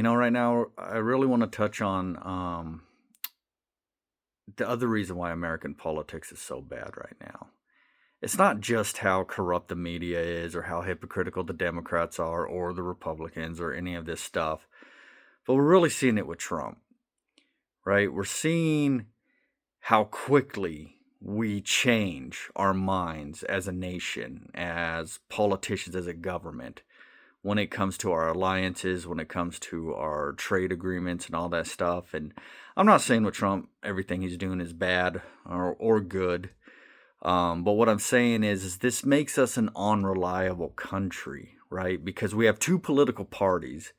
Right now, I really want to touch on the other reason why American politics is so bad right now. It's not just how corrupt the media is or how hypocritical the Democrats are or the Republicans or any of this stuff, but we're really seeing it with Trump, right? We're seeing how quickly we change our minds as a nation, as politicians, as a government, when it comes to our alliances, when it comes to our trade agreements and all that stuff. And I'm not saying with Trump, everything he's doing is bad or good. But what I'm saying is this makes us an unreliable country, right? Because we have two political parties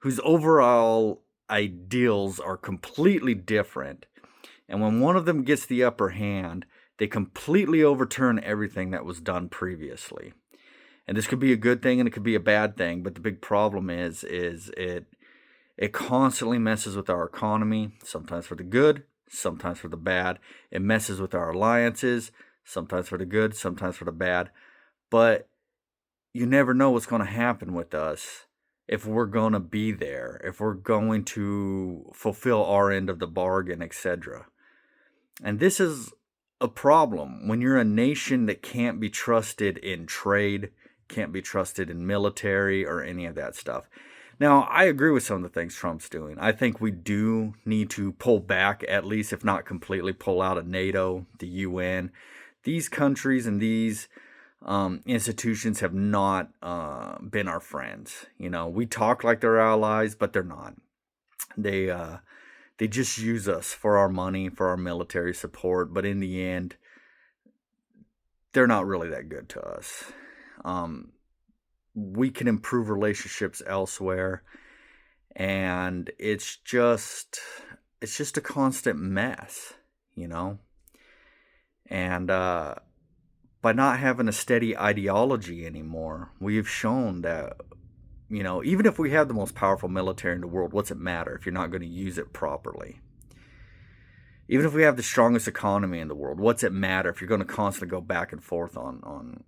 whose overall ideals are completely different. And when one of them gets the upper hand, they completely overturn everything that was done previously. And this could be a good thing and it could be a bad thing, but the big problem is it constantly messes with our economy, sometimes for the good, sometimes for the bad. It messes with our alliances, sometimes for the good, sometimes for the bad. But you never know what's going to happen with us if we're going to be there, if we're going to fulfill our end of the bargain, etc. And this is a problem when you're a nation that can't be trusted in trade, can't be trusted in military or any of that stuff. Now, I agree with some of the things Trump's doing. I think we do need to pull back, at least if not completely pull out of NATO, the UN. These countries and these institutions have not been our friends. We talk like they're allies, but they're not. They just use us for our money, for our military support, but in the end, they're not really that good to us. We can improve relationships elsewhere, and it's just a constant mess, you know. And by not having a steady ideology anymore, we've shown that, even if we have the most powerful military in the world, what's it matter if you're not going to use it properly? Even if we have the strongest economy in the world, what's it matter if you're going to constantly go back and forth on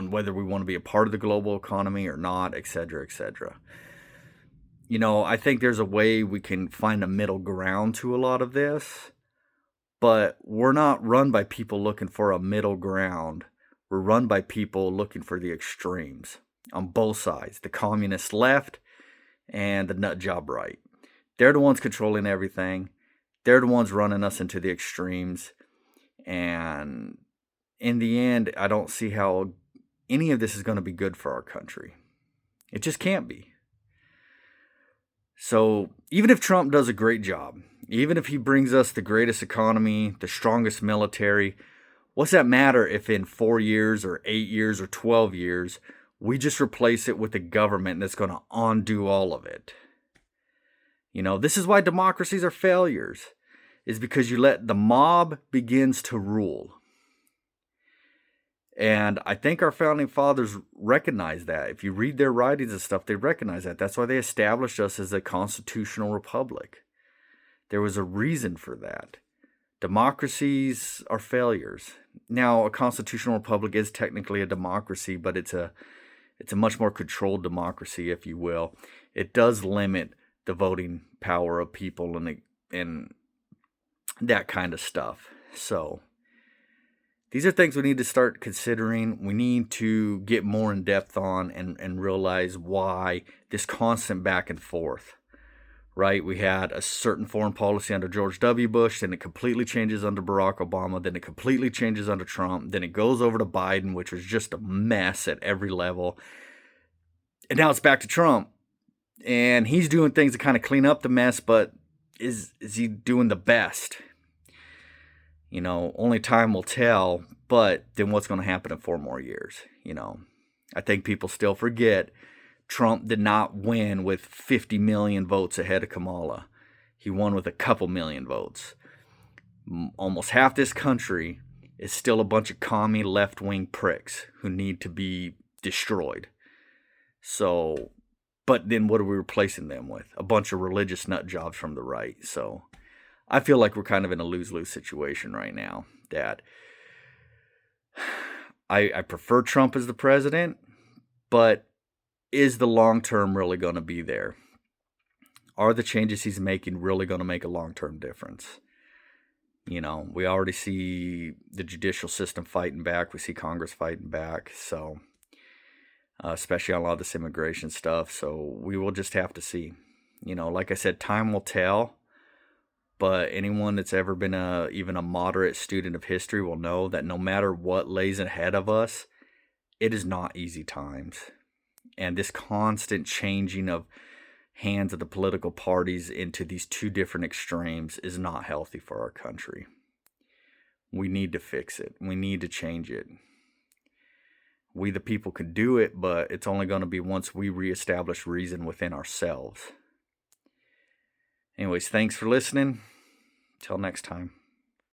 whether we want to be a part of the global economy or not, et cetera, et cetera. I think there's a way we can find a middle ground to a lot of this, but we're not run by people looking for a middle ground. We're run by people looking for the extremes on both sides, the communist left and the nut job right. They're the ones controlling everything. They're the ones running us into the extremes. And in the end, I don't see how any of this is going to be good for our country. It just can't be. So even if Trump does a great job, even if he brings us the greatest economy, the strongest military, what's that matter if in 4 years or 8 years or 12 years, we just replace it with a government that's going to undo all of it? This is why democracies are failures, is because you let the mob begins to rule. And I think our founding fathers recognize that. If you read their writings and stuff, they recognize that. That's why they established us as a constitutional republic. There was a reason for that. Democracies are failures. Now, a constitutional republic is technically a democracy, but it's a much more controlled democracy, if you will. It does limit the voting power of people and that kind of stuff. So these are things we need to start considering. We need to get more in depth on and realize why this constant back and forth, right? We had a certain foreign policy under George W. Bush, then it completely changes under Barack Obama, then it completely changes under Trump, then it goes over to Biden, which was just a mess at every level. And now it's back to Trump. And he's doing things to kind of clean up the mess, but is he doing the best? Only time will tell, but then what's going to happen in 4 more years? I think people still forget Trump did not win with 50 million votes ahead of Kamala. He won with a couple million votes. Almost half this country is still a bunch of commie left-wing pricks who need to be destroyed. So, but then what are we replacing them with? A bunch of religious nut jobs from the right. So I feel like we're kind of in a lose-lose situation right now. That I prefer Trump as the president, but is the long term really going to be there? Are the changes he's making really going to make a long term difference? We already see the judicial system fighting back. We see Congress fighting back. So, especially on a lot of this immigration stuff. So, we will just have to see. Like I said, time will tell. But anyone that's ever been even a moderate student of history will know that no matter what lays ahead of us, it is not easy times. And this constant changing of hands of the political parties into these two different extremes is not healthy for our country. We need to fix it. We need to change it. We, the people, can do it, but it's only going to be once we reestablish reason within ourselves. Anyways, thanks for listening. Till next time.